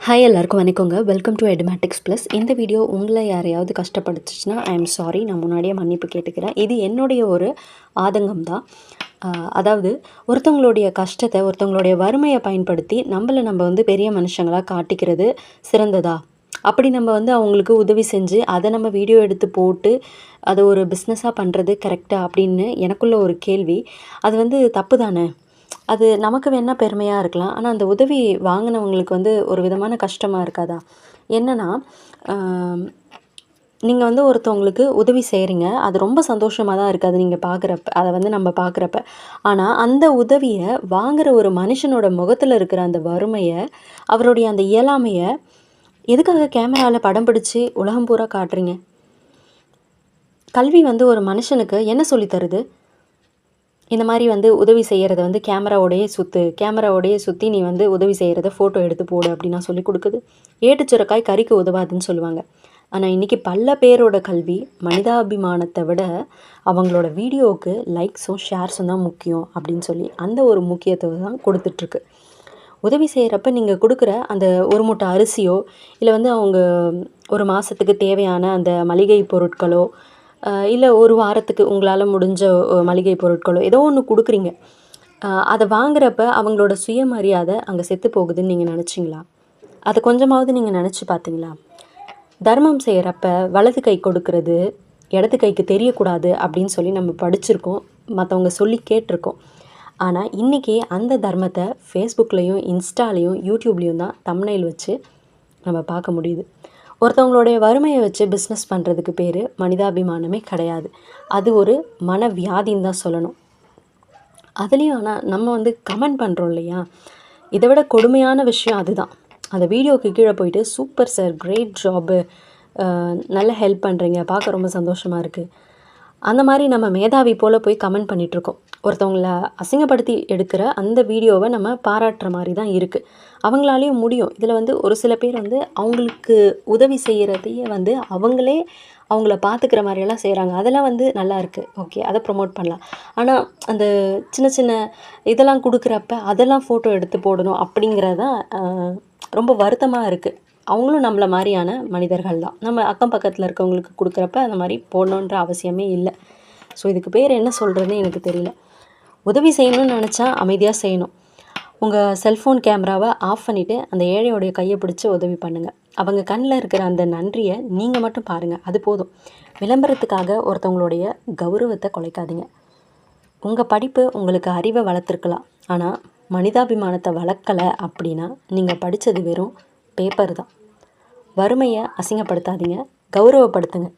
Hi எல்லாருக்கும் வணக்கங்க. Welcome to Edumatics plus. இந்த வீடியோ உங்களை யாரையாவது கஷ்டப்படுத்துச்சுன்னா ஐ எம் சாரி, நான் முன்னாடியே மன்னிப்பு கேட்டுக்கிறேன். இது என்னுடைய ஒரு ஆதங்கம் தான். அதாவது ஒருத்தவங்களுடைய கஷ்டத்தை, ஒருத்தவங்களுடைய வறுமையை பயன்படுத்தி நம்ம வந்து பெரிய மனுஷங்களாக காட்டிக்கிறது சிறந்ததா? அப்படி நம்ம வந்து அவங்களுக்கு உதவி செஞ்சு அதை நம்ம வீடியோ எடுத்து போட்டு அதை ஒரு பிஸ்னஸாக பண்ணுறது கரெக்டா அப்படின்னு எனக்குள்ள ஒரு கேள்வி. அது வந்து தப்பு தானே? அது நமக்கு வேணா பெருமையாக இருக்கலாம். ஆனால் அந்த உதவி வாங்கினவங்களுக்கு வந்து ஒரு விதமான கஷ்டமாக இருக்காதா? என்னென்னா, நீங்கள் வந்து ஒருத்தவங்களுக்கு உதவி செய்கிறீங்க. அது ரொம்ப சந்தோஷமாக தான் இருக்குது. அது நீங்கள் பார்க்குறப்ப, அதை வந்து நம்ம பார்க்குறப்ப. ஆனால் அந்த உதவியை வாங்குகிற ஒரு மனுஷனோட முகத்தில் இருக்கிற அந்த வறுமையை, அவருடைய அந்த இயலாமையை எதுக்காக கேமராவில் படம் பிடிச்சி உலகம் பூரா காட்டுறீங்க? கல்வி வந்து ஒரு மனுஷனுக்கு என்ன சொல்லி தருது? இந்த மாதிரி வந்து உதவி செய்கிறத வந்து கேமராவோடையே சுற்றி நீ வந்து உதவி செய்கிறத ஃபோட்டோ எடுத்து போடு அப்படின்னா சொல்லி கொடுக்குது. ஏட்டுச்சுரக்காய் கறிக்கு உதவாதுன்னு சொல்லுவாங்க. ஆனால் இன்றைக்கி பல பேரோட கல்வி மனிதாபிமானத்தை விட அவங்களோட வீடியோவுக்கு லைக்ஸும் ஷேர்ஸும் தான் முக்கியம் அப்படின்னு சொல்லி அந்த ஒரு முக்கியத்துவம் தான் கொடுத்துட்ருக்கு. உதவி செய்கிறப்ப நீங்கள் கொடுக்குற அந்த ஒரு மூட்டை அரிசியோ, இல்லை வந்து அவங்க ஒரு மாதத்துக்கு தேவையான அந்த மளிகை பொருட்களோ, இல்லை ஒரு வாரத்துக்கு உங்களால் முடிஞ்ச மளிகை பொருட்களோ ஏதோ ஒன்று கொடுக்குறீங்க. அதை வாங்குறப்ப அவங்களோட சுயமரியாதை அங்கே செத்து போகுதுன்னு நீங்கள் நினச்சிங்களா? அதை கொஞ்சமாவது நீங்கள் நினச்சி பார்த்தீங்களா? தர்மம் செய்கிறப்ப வலது கை கொடுக்கறது இடது கைக்கு தெரியக்கூடாது அப்படின்னு சொல்லி நம்ம படிச்சிருக்கோம், மற்றவங்க சொல்லி கேட்டிருக்கோம். ஆனால் இன்றைக்கி அந்த தர்மத்தை ஃபேஸ்புக்லேயும் இன்ஸ்டாலேயும் யூடியூப்லேயும் தான் தம்ப்நெயில் வச்சு நம்ம பார்க்க முடியுது. ஒருத்தவங்களுடைய வறுமையை வச்சு பிஸ்னஸ் பண்ணுறதுக்கு பேர் மனிதாபிமானமே கிடையாது. அது ஒரு மனவியாதின்னு தான் சொல்லணும். அதுலேயும் ஆனால் நம்ம வந்து கமெண்ட் பண்ணுறோம் இல்லையா? இதை விட கொடுமையான விஷயம் அதுதான். அந்த வீடியோவுக்கு கீழே போயிட்டு சூப்பர் சார், கிரேட் ஜாபு, நல்ல ஹெல்ப் பண்ணுறீங்க, பார்க்க ரொம்ப சந்தோஷமாக இருக்குது, அந்த மாதிரி நம்ம மேதாவி போல் போய் கமெண்ட் பண்ணிகிட்ருக்கோம். ஒருத்தவங்கள அசிங்கப்படுத்தி எடுக்கிற அந்த வீடியோவை நம்ம பாராட்டுற மாதிரி தான் இருக்குது. அவங்களாலேயும் முடியும். இதில் வந்து ஒரு சில பேர் வந்து அவங்களுக்கு உதவி செய்கிறதையே வந்து அவங்களே அவங்கள பார்த்துக்கிற மாதிரியெல்லாம் செய்கிறாங்க. அதெல்லாம் வந்து நல்லா இருக்குது, ஓகே, அதை ப்ரொமோட் பண்ணலாம். ஆனால் அந்த சின்ன சின்ன இதெல்லாம் கொடுக்குறப்ப அதெல்லாம் ஃபோட்டோ எடுத்து போடணும் அப்படிங்கிறது தான் ரொம்ப வருத்தமாக இருக்குது. அவங்களும் நம்மளை மாதிரியான மனிதர்கள் தான். நம்ம அக்கம் பக்கத்தில் இருக்கவங்களுக்கு கொடுக்குறப்ப அந்த மாதிரி போடணுன்ற அவசியமே இல்லை. ஸோ இதுக்கு பேர் என்ன சொல்கிறதுன்னு எனக்கு தெரியல. உதவி செய்யணும்னு நினச்சா அமைதியாக செய்யணும். உங்கள் செல்ஃபோன் கேமராவை ஆஃப் பண்ணிவிட்டு அந்த ஏழையோடைய கையை பிடிச்சி உதவி பண்ணுங்கள். அவங்க கண்ணில் இருக்கிற அந்த நன்றியை நீங்கள் மட்டும் பாருங்கள், அது போதும். விளம்பரத்துக்காக ஒருத்தவங்களுடைய கௌரவத்தை குலைக்காதீங்க. உங்கள் படிப்பு உங்களுக்கு அறிவை வளர்த்துருக்கலாம், ஆனால் மனிதாபிமானத்தை வளர்க்கலை அப்படின்னா நீங்கள் படித்தது வெறும் பேப்பர் தான். வறுமையை அசிங்கப்படுத்தாதீங்க, கௌரவப்படுத்துங்க.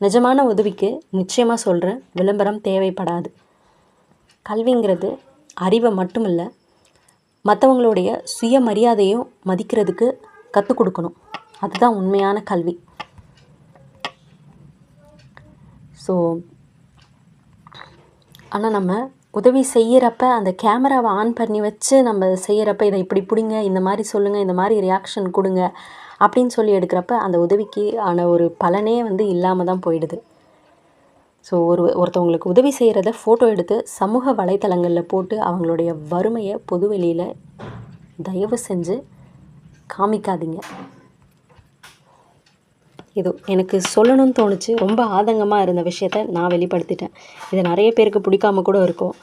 நிஜமான உதவிக்கு நிச்சயமாக சொல்கிறேன், விளம்பரம் தேவைப்படாது. கல்விங்கிறது அறிவை மட்டும் இல்லை, மற்றவங்களுடைய சுயமரியாதையும் மதிக்கிறதுக்கு கற்றுக் கொடுக்கணும். அதுதான் உண்மையான கல்வி. ஸோ ஆனால் நம்ம உதவி செய்கிறப்ப அந்த கேமராவை ஆன் பண்ணி வச்சு நம்ம செய்கிறப்ப இதை இப்படி பிடிங்க, இந்த மாதிரி சொல்லுங்கள், இந்த மாதிரி ரியாக்ஷன் கொடுங்க அப்படின்னு சொல்லி எடுக்கிறப்ப அந்த உதவிக்கு ஆன ஒரு பலனே வந்து இல்லாமல் தான் போயிடுது. ஸோ ஒருத்தவங்களுக்கு உதவி செய்கிறத ஃபோட்டோ எடுத்து சமூக வலைத்தளங்களில் போட்டு அவங்களுடைய வறுமையை பொதுவெளியில் தயவு செஞ்சு காமிக்காதீங்க. இது எனக்கு சொல்லணும்னு தோணுச்சு. ரொம்ப ஆதங்கமாக இருந்த விஷயத்த நான் வெளிப்படுத்திட்டேன். இது நிறைய பேருக்கு பிடிக்காம கூட இருக்கும்.